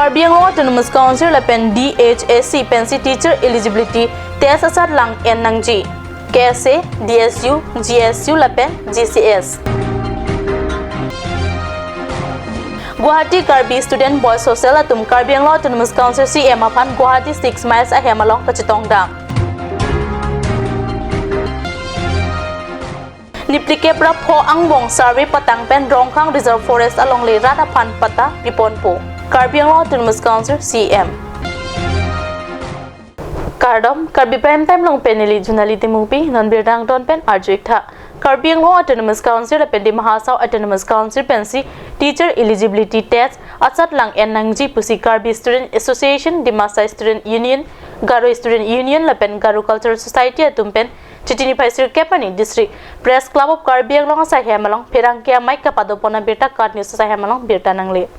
Karbi Autonomous Council lapen DHSC pensi teacher eligibility test asat lang en nang G KSA DSU GSU lapen GCS Guwahati Karbi Student Boys Hostel atum Karbi Autonomous Council CM apan Guwahati 6 miles ahem along Kachitongdang Niplike prapho ang bong survey patang pen rongkhang reserve forest along le rata pan pata piponpo Karbi Autonomous Council CM Kardom Karbi prime time long peneli junality movie non birdang don pen arjik tha Karbi Autonomous Council pen di Mahasau Autonomous Council pensi teacher eligibility test asat lang en nangji pusi Karbi Student Association di Masa Student Union Garo Student Union lapen Garo Cultural Society atumpen Chitini Paisir Kepani District Press Club of Karbi long sa hemalong perangkia mai kapadopona birta card news sa hemalong birta nangle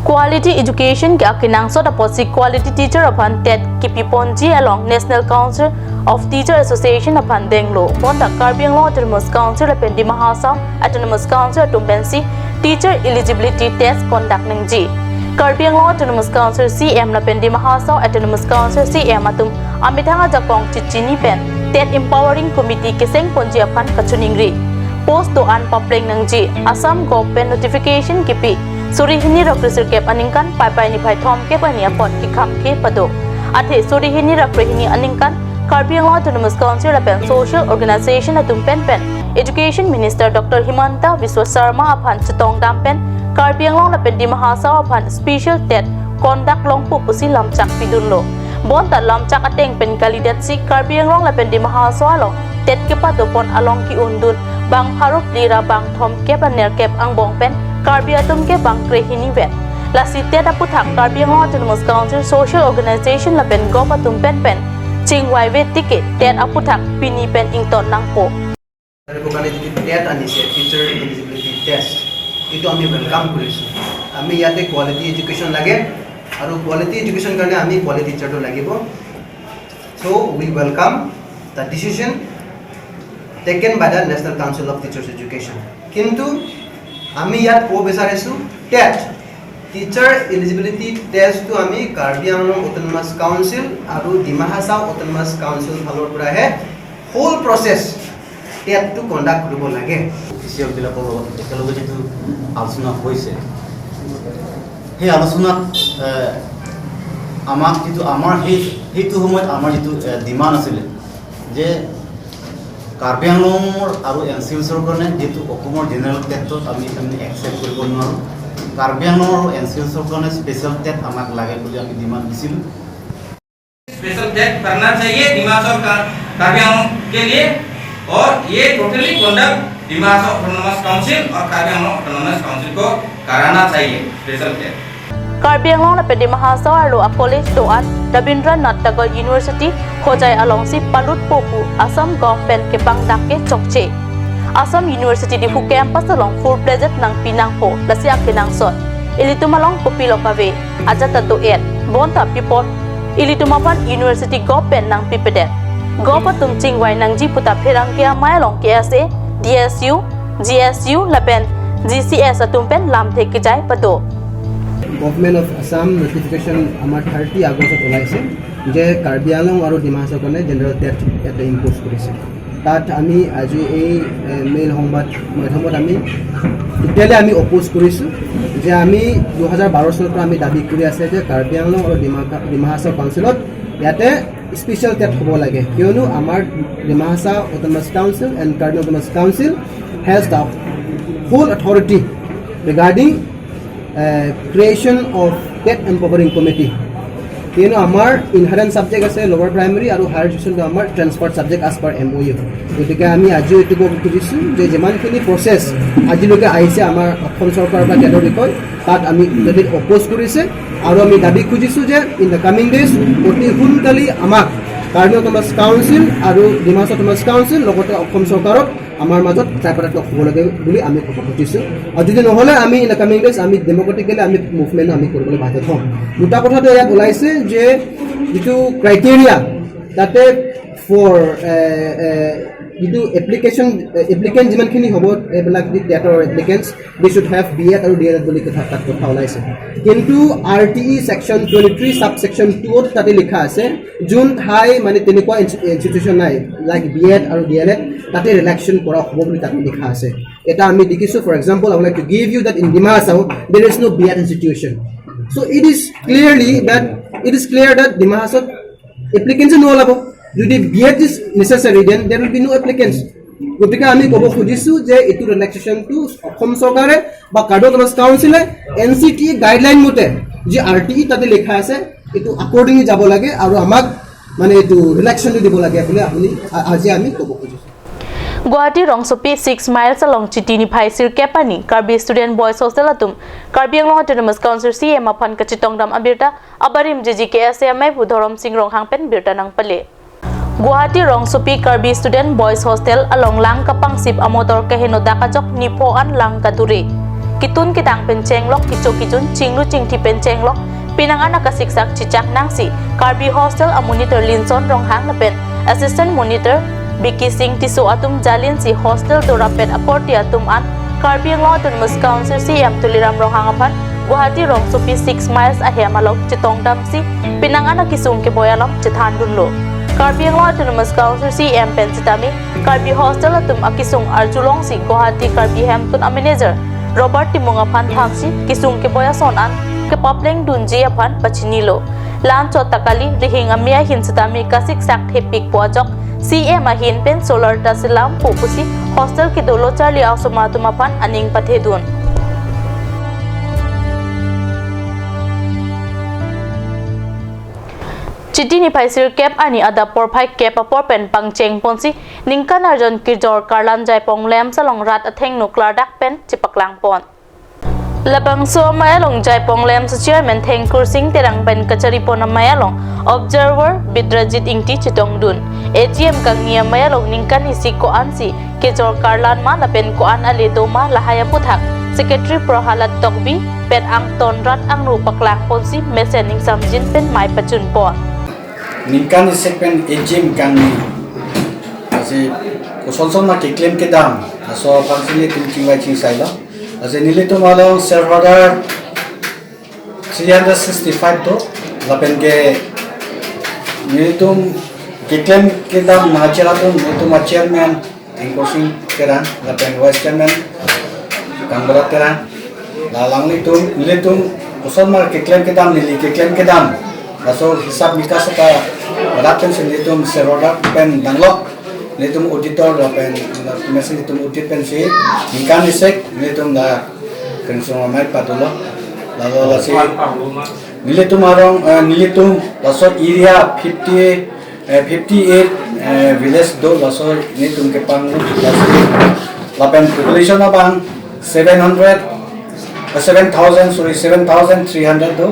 Quality Education ke akinang so dapat si Quality Teacher upon TED Kipiponji along National Council of Teacher Association upon Denglo Bonda Karbi Autonomous Council lapen di Mahasau Autonomous Council tumpensi Teacher Eligibility Test conduct ng G Karbi Autonomous Council CM lapen di Mahasau Autonomous Council CM atum amitanga jakong chichini pen TED Empowering Committee keseng ponji apan kachuningri Post doan papling ng G Assam Government Notification kipi Suri hini rakrisir kep aningkan pai ni pai thom kep ani apot kikham ke pado athe suri hini rakre hini aningkan Karbi Autonomous Council lapen social organization atum pen Education Minister Dr. Himanta Biswa Sarma apan chitong dampen Karbi lapen di Mahasau apan special TED conduct long pu pusi lamchak pidunlo bonta lamchak ateng pen kandidat si Karbi lapen di Mahasau along TED ke pado pon along ki undun bang harup lira bang thom kep aner kep ang bong pen Karbi atum ke bang krehini vet la sitia dapat hak Karbi Autonomous Council social organization lapen go patum pen chingwai vet ticket TED aputhak pini pen ington nangpo bukan itu TED anise teacher eligibility test itu kami welcome korisu kami yate quality education lage aru quality education karne ami quality teacher to lagibo so we welcome the decision taken by the National Council of Teachers Education kintu আমি ইয়াত কো বিচাৰিছো TET teacher eligibility test টু আমি Karbi Anglong autonomous council আৰু Dima Hasao autonomous council ফালৰ পৰা হে whole process TET to conduct কৰিব লাগে অফিচিয়েল বিলাকৰ লগত একেলগে যেটো আলোচনা হৈছে সেই আলোচনাত আমাক যেটো আমাৰ সেইটো সময়ত আমাৰ যেটো ডিমান্ড আছিল যে Karbi Anglongor aru NCLSৰ কাৰণে যেটো অসমৰ জেনেৰেল টেটত আমি একচেপ্ট কৰিব নোৱাৰো Karbi Anglongor আৰু NCLSৰ কাৰণে স্পেশাল টেট আমাক লাগে বুলি আমি ডিমান্ড দিছিল स्पेशल टेट करना चाहिए दिमाग का Karbi Anglong के लिए और ये टोटली कंडक्ट दिमाग ऑटोनोमस काउंसिल और Karbi Anglong ऑटोनोमस काउंसिल को कराना चाहिए special TET Karbi lapen di Mahasau alu a college doan Rabindranath Tagore University khojai along si Palut Popu Assam Government ke Bangdake Chokche Assam University di hu campus along full pleasant nang Pinangpo lasi akinang sot ilitumalong Kopilokave ajata to et bonta pipot ilitumapan University Government nang Pipedet Gopatum chingwai nang jiputa pherang ke amai along KSA DSU GSU lapen GCS atumpen lamthe kijai pado Government of Assam notification আমাৰ 30 আগষ্টত ওলাইছে যে কাৰ্বি আংলং আৰু ডিমা হাছাও কাৰণে general TET এটা impose কৰিছে তাত আমি আজি এই মেইল সংবাদ মাধ্যমত আমি এতিয়ালৈ আমি অপোজ কৰিছোঁ যে আমি 2012 চনৰ পৰা আমি দাবী কৰি আছে যে কাৰ্বি আংলং আৰু ডিমা হাছাও কাউন্সিলত ইয়াতে স্পেশাল টেট হ'ব লাগে কিয়নো আমাৰ Dima Hasao autonomous council and Karbi autonomous council has the full authority regarding creation of TET empowering committee কিয়নো আমাৰ ইনহাৰেন্ট সাবজেক্ট আছে লোৱাৰ প্ৰাইমাৰী আৰু হায়াৰ এডুকেশ্যন আমাৰ transfer subject as per MOU গতিকে আমি আজি এইটো বুজিছোঁ যে যিমানখিনি প্ৰচেছ আজিলৈকে আহিছে আমাৰ অসম চৰকাৰৰ পৰা টেটৰ বিষয় তাত আমি যদি অপোজ কৰিছে আৰু আমি দাবী খুজিছোঁ যে ইন দ্য কামিং ডেজ অতি সোনকালে আমাক কাৰ্বি অটোনমাস কাউন্সিল আৰু ডিমা হাছাও অটোনমাস কাউন্সিল লগতে অসম চৰকাৰক আমাৰ মাজত ট্ৰাইপাৰ্টাইট হ'ব লাগে বুলি আমি কথা পাতিছোঁ আৰু যদি নহ'লে আমি ইন দ্য কামিং ডেজ আমি ডেম'ক্ৰেটিকেলি আমি মুভমেণ্ট আমি কৰিবলৈ বাধ্য হ'ম দুটা কথাটো ইয়াত ওলাইছে যে যিটো ক্ৰাইটেৰিয়া তাতে ফৰ কিন্তু এপ্লিকেণ্ট যিমানখিনি হ'ব এইবিলাক টেটৰ এপ্লিকেণ্টছ দে শুড হেভ BEd আৰু DEd বুলি তাত কথা ওলাইছে কিন্তু RTE ছেকশ্যন 23 সাব ছেকশ্যন 2 তাতে লিখা আছে যোন ঠাই মানে তেনেকুৱা ইনষ্টিটিউশ্যন নাই লাইক BEd আৰু DEd তাতে ৰিলেকশ্যন কৰা হ'ব বুলি তাতে লিখা আছে এটা আমি দেখিছোঁ for example I would like to give you that in Dima Hasao there is no BEd institution so it is clear that Dima Hasao applicants no ওলাব যদি BEd is necessary then there will be no applicants গতিকে আমি ক'ব খুজিছোঁ যে এইটো ৰিলেক্সেশ্যনটো অসম চৰকাৰে বা কাৰ্বি অটোনমাছ কাউন্সিলে NCT গাইডলাইন মতে যে RTE তাতে লিখা আছে এইটো আকৰ্ডিংলি যাব লাগে আৰু আমাক মানে এইটো ৰিলেক্সেশ্যনটো দিব লাগে বুলি আজি আমি ক'ব খুজিছোঁ Guwahati Rongsopi 6 miles along Chitini Phaisir Kepani Karbi student boys hostel atum Karbi Anglong Autonomous Council CM aphan kachitongdam abirta abarim JJKSMI Budhorom Singh Ronghang pen birta nang pale Guwahati Rongsopi Karbi student boys hostel along Lang Kapang Sip Amotor Kaheno Dakajok Nipoan Lang Kadure Kitun kitang pencenglok kichokijun chinglu chingthi pencenglok pinangana kasiksak chichak nangsi Karbi hostel a monitor Linson Ronghang na pen assistant monitor Biki Singh Tiso atum jalin si hostel dorapet aporti atum an Karbi Anglong Autonomous Council CM tuliram Ronghang aphan Guwahati Rongsopi 6 miles ahem alok chitongdam si pinangana kisung ke boyalam chithandunlo Karbi Anglong Autonomous Council CM pensitami Karbi hostel atum akisung arjulong si Guwahati Karbi Hamtun a manager Robert Timong aphan thamsi kisung ke boyason an ke papleng dunji aphan pachinilo lan chotakali rihing amia hinsitami kasik sak thepik pojok CM ahin pen solar tasilam pupusi hostel ki dolo charli asoma tumapan aning pathedun Chitini Phaisir Kep ani ada porphai Kep apor pen pangcheng ponsi ningkan arjon kirjor karlan jai ponglem salong rat atheng nuklar dak pen chipaklang pon Labang so mayalong jai ponglem sa chairman Thengkur Singh terang pen kachari pon mayalong observer Bidrajit Ingti chitong dun AGM kangnia mayalong ningkan isi ko ansi kirjor karlan ma na pen ko an ale doma lahaya puthak Secretary Prohalat Tokbi pen ang tonrat ang rupaklang ponsi mesening samjin pen mai pachun pon Ningkan isek pen AGM kangni asi kusonsong na kiklaim ke dam aso pangsili thinking wa ching sailo asi nili to malo shareholder 365 to lapen ke nili to kiklaim ke dam na chela to nili to chairman enforcing keran lapen vice chairman kangbarat keran la langli to nili to kuson mar kiklaim ke dam nili kiklaim ke dam aso hisab mikas ka raten sendiri tu shareholder pen danglok nitum auditor pen mesin nitum audit pen si ningkan isek nitum da consumer mai patulo lalu lasi nilitum arong nilitum laso area 58 village do laso nitum kepang lasi lapen population abang 7,300 do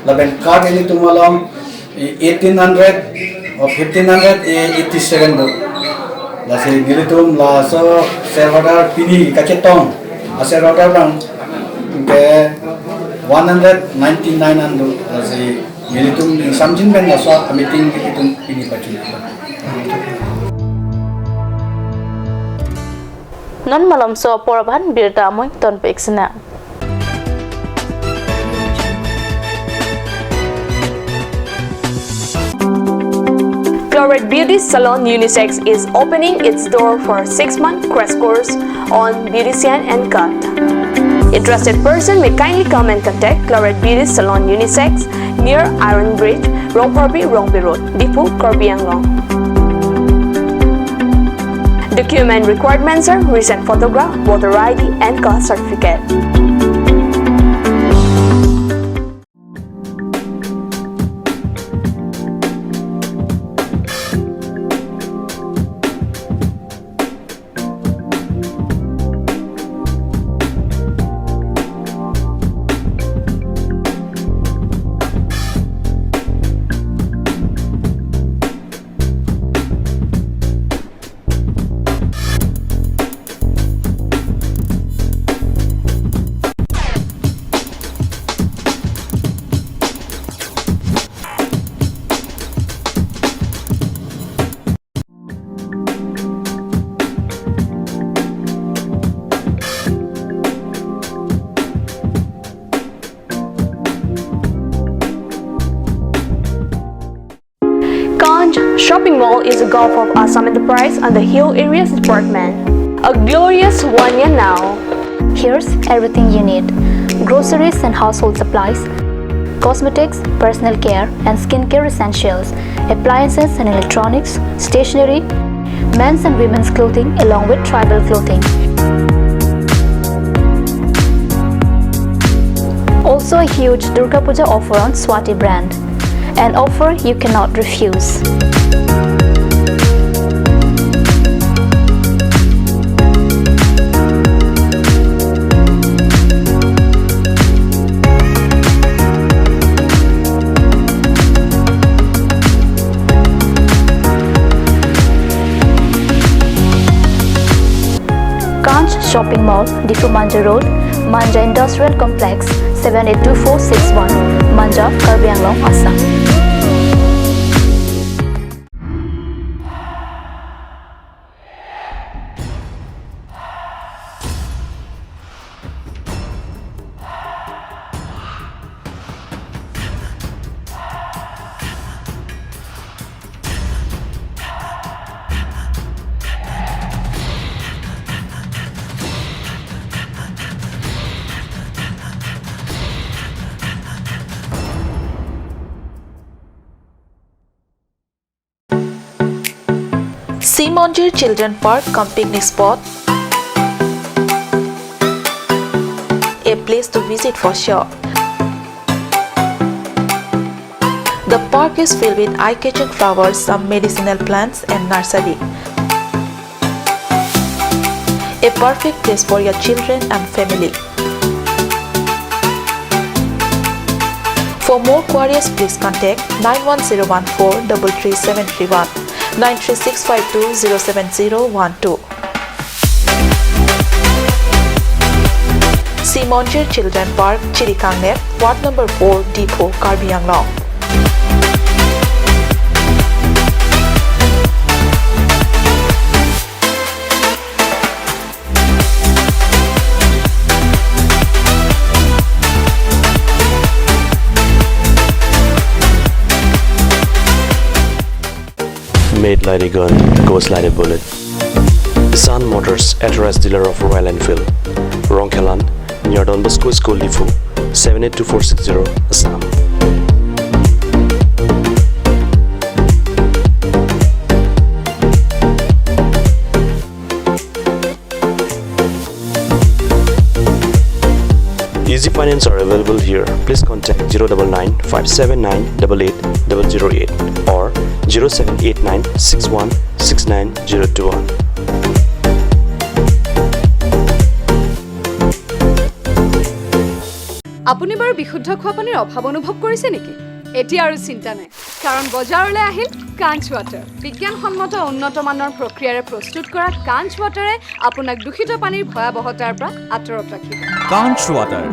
lapen card ini tumalong 1800 or 1587 do lasi nilitum laso shareholder pini kacetong shareholder bang ke 199 ando lasi nilitum samjin ben laso meeting nilitum pini pacun non malam so porabhan birta amoy ton peksna Chloride Beauty Salon Unisex is opening its door for 6-month crash course on beautician and cut. Interested person may kindly come and contact Chloride Beauty Salon Unisex near Iron Bridge, Rongkorbi Road, Dipu, Karbi Anglong. Document requirements are recent photograph, voter ID and caste certificate. is the Gulf of Assam Enterprise and the Hill Areas Department. A glorious 1 year now. Here's everything you need: groceries and household supplies, cosmetics, personal care and skincare essentials, appliances and electronics, stationery, men's and women's clothing along with tribal clothing. Also a huge Durga Puja offer on Swati brand, an offer you cannot refuse. Shopping Mall, Difu Manja Road, Manja Industrial Complex, 782461, Manja, Karbi Anglong, Assam. Simonjir Children Park cum picnic spot, a place to visit for sure. The park is filled with eye-catching flowers, some medicinal plants and nursery. A perfect place for your children and family. For more queries, please contact 91014 33731. 93652-07012. Simonjir Children Park, Chirikangnet, Ward number 4, Depot, Karbi Anglong. Made like a gun, goes like a bullet. Sun Motors, authorized dealer of Royal Enfield, Rongkelan, near Don Bosco School, Lifu, 782460, Assam. Easy finance are available here. Please contact 099 579 88008 or 0789 61 69021. আপুনি বাৰু বিশুদ্ধ খোৱা পানীৰ অভাৱ অনুভৱ কৰিছে নেকি? এতিয়া আৰু চিন্তা নাই, কাৰণ বজাৰলৈ আহিল কাঞ্চ ৱাটাৰ। বিজ্ঞানসন্মত উন্নত মানৰ প্ৰক্ৰিয়াৰে প্ৰস্তুত কৰা কাঞ্চ ৱাটাৰে আপোনাক দূষিত পানীৰ ভয়াৱহতাৰ পৰা আঁতৰত ৰাখিব। কাঞ্চ water.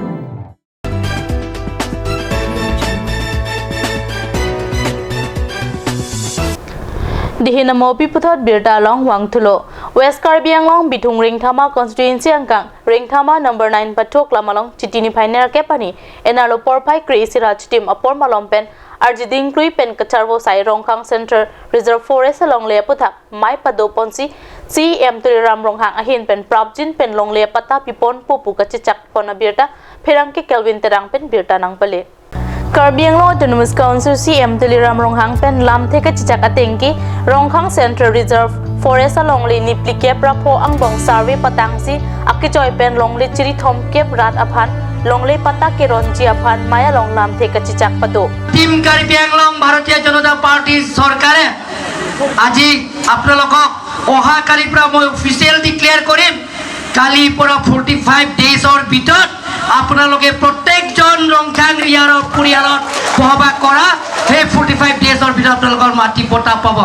Dihina Mopi Puthot Birta Long Wangtulo, West Karbi Anglong Bitung Ringthama Constituency Angkang, Ringthama number 9 Patok Lamalong, Chitini Pioneer Kepani, Enalo Porpai Crazy Raj Team Apor Malompen, Arjiding Krui Pen Kacharvo Sai Rongkang Center, Reserve Forest along Leaputak, Mai Pado Ponsi, CM Ram Ronghang Ahin Pen Prabjin Pen Long Leapata Pipon Pupu Kachichak Pona Birta, Perangke Kelvin Terang Pen Birta Nang Pale. Karbi Anglong Autonomous Council CM Ram Ronghang Pen Lam Theka Chichaka Tenki, Rongkang Central Reserve Forest along Li Niplike Prapo Angbong Sarve Patangsi, Akichoy Pen Long Li Chiri Thom Kep Rat Aphan, Long Li Patake Ronji Aphan, Maya Long Lam Theka Chichak Pato. Team Karbi Anglong Bharatiya Janata Party Sarkare Aji Apnalokok Oha Kalipra Moi official declare Korim Kali Pora 45 days or bitot আপোনালোকে প্ৰত্যেকজন ৰংখাং ৰিয়াৰৰ পৰিয়ালত বহবাস কৰা সেই 45 ডেজৰ ভিতৰত আপোনালোকৰ মাটি পটা পাব।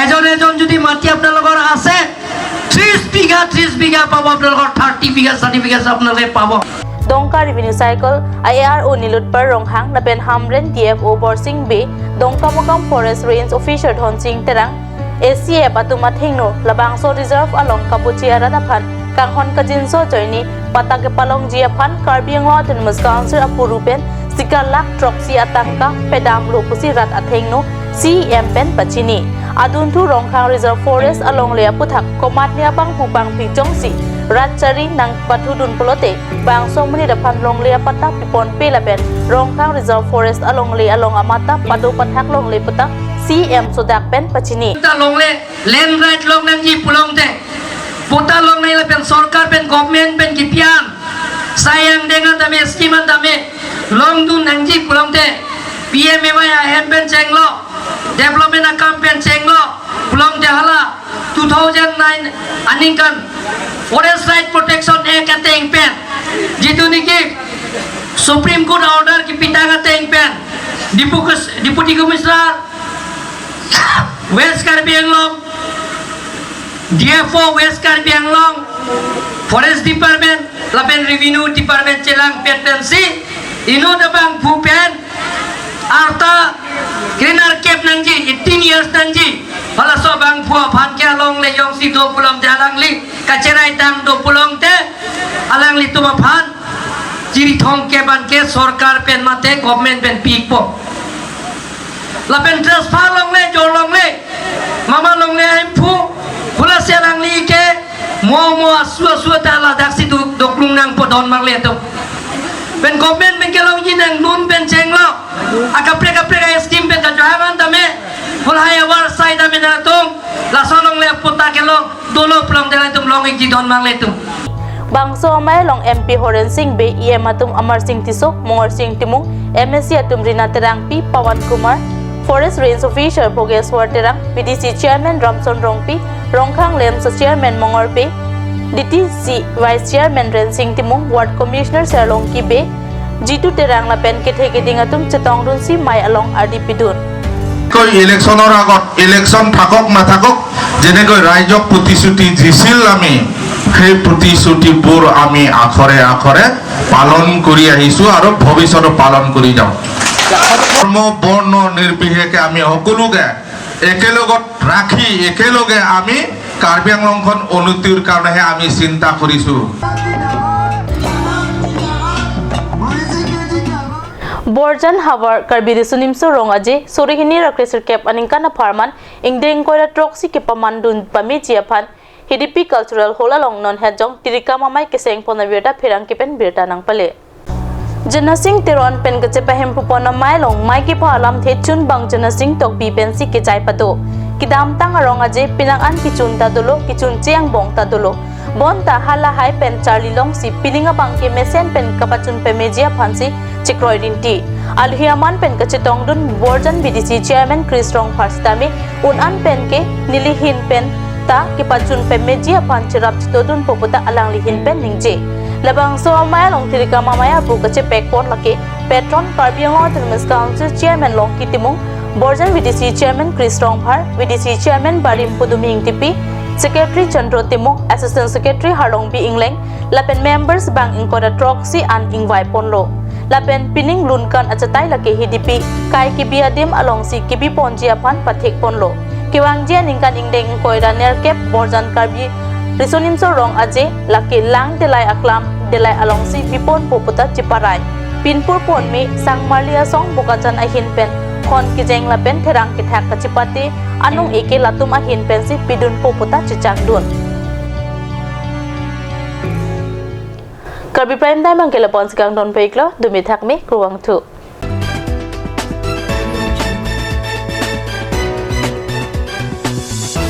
এজন যদি মাটি আপোনালোকৰ আছে 30 বিঘা পাব, আপোনালোকৰ 30 বিঘা 40 বিঘা আপোনালোকে পাব। Dongka Revenue Cycle, IARO Nilutpar Ronghang, Lapen Hamren, DFO Borsing Bay, Dongka Mokam Forest Range Official Honsing Terang, ACF Atumat Hingno, Labangso Reserve along Kapuchia Radapan, Kanghon Kajinso Joini, Patake Palong Jiapan, Karbi Anglong Autonomous Council Apurupen, Sikalak Troxy Atanka, Pedam Lopusi Rat Athengno, CM Pen Pachini, adun thu rongkhang reserve forest along lea puthak komat nia bang pupang pi jongsi ratchari nang pathudun polote bang somni da phan long lea pata pipon pe la ben rongkhang reserve forest along le along amata padu pathak long le puta cm sodak pen pachini ta long le land right long nang ji pulong te puta long nei la pen sarkar pen government pen kipian sayang dengan dame skiman dame long dun nang ji pulong te PMAY hem pen chenglo development account pen chenglo pulong te hala 2009 aningkan forest right protection act ateng pen jitu niki Supreme Court order ki pitang ateng pen Deputy Commissioner West Karbi Anglong DFO West Karbi Anglong Forest Department Lapen Revenue Department Celang Petensi ino dabang pupen arta greener cap nangji 18 years nangji hala so bang phua phan kya long le yong si do pulam te alang li kacerai tang do pulong te alang li tuma phan jiri thong ke ban ke sarkar pen mate government pen pik po lapen transfer long le jor long le mama long le em phu pula se lang li ke mo asua ta la dak si dok lung nang po don mang le to pen government pen ke long yin nang nun pen cheng lo akapre ay scheme pen ka jahaman tame pula hay war sai tame na tung la so long le puta ke lo dolo plong de la tum long ik ji don mang le tum bangso mai long MP Horen Singh be EM atum Amar Singh Tiso Mongor Singh Timung MSc atum Rina Terang P Pawan Kumar Forest Range Official Bogeshwar Terang PDC Chairman Ramson Rongpi Rongkhang Lems Chairman Mongor Pe DTC Vice Chairman Ren Singh Timung Ward Commissioner Serlong Ki Be G2 Terang la pen ke theke ding atum Chetong Run Si Mai along RDP Dun কই ইলেকশনৰ আগত election থাকক নাথাকক যেনেকৈ ৰাইজক প্ৰতিশ্ৰুতি দিছিল আমি সেই প্ৰতিশ্ৰুতিবোৰ আমি আখৰে পালন কৰি আহিছো আৰু ভৱিষ্যতে পালন কৰি যাম ধৰ্ম বৰ্ণ নিৰ্বিশেষে আমি সকলোকে একেলগত ৰাখি একেলগে আমি কাৰ্বি আংলংখন উন্নতিৰ কাৰণেহে আমি চিন্তা কৰিছো Borjan Havar Karbi Sunimso Rong Aje Sorihini Rakresir Cap Aninkana Farman Ingdeng Koira Troxy Kipamandun Pamichi Apan HDP Cultural Hola Long Non Hajong Tirika Mamai Keseng Ponavita Pirang Kipen Birta Nang Pale Janasing Teron Pen Kacepahem Pupona Mailong Maiki Palam Thechun Bang Janasing Tok Bi Pensi Kejai Pato Kidam Tang Rong Aje Pinangan Kichun Tadulo Kichun Chiang Bong Tadulo Bonta hala hai pen Charlie Long si pininga bangke mesen pen kapachun pemejia phansi chikroi dinti alhiaman pen kachetong dun Borjan BDC Chairman Chris Rong Farstami unan pen ke nilihin pen ta kipachun pemejia phanchi rap chitodun poputa alang lihin pen ningje labang so maya long tirika mamaya bu kache pekpon lake patron Karbi Autonomous Council Chairman Long Kitimung Borjan BDC Chairman Chris Rong Phar BDC Chairman Barim Puduming Tipi Secretary Chandro Timok, Assistant Secretary Harlong B. Ingleng, Lapen members Bang Inkoda Troxy and Ingwai Ponlo. Lapen Pining Lunkan Achatai Lake HDP, Kai Kibiadim along si Kibi Ponjiapan Pathik Ponlo. Kiwangjian Inkan Ingdeng Inkoida Nerkep, Borjan Karbi, Risonimso Rong Aje, Lake Lang Delai Aklam, Delai along si Vipon Poputa Chiparai. Pinpur Ponme, Sang Marlia Song Bukajan Ahin Pen, Kon Kijeng Lapen Terang Kithak Kachipati, Anung Eke Latum Ahin Pensi Pidun Poputa Chichak Dun. Karbi Prime Time ang Kelapon Sigang Don Peklo, Dumithak Me, Kruwang Tu.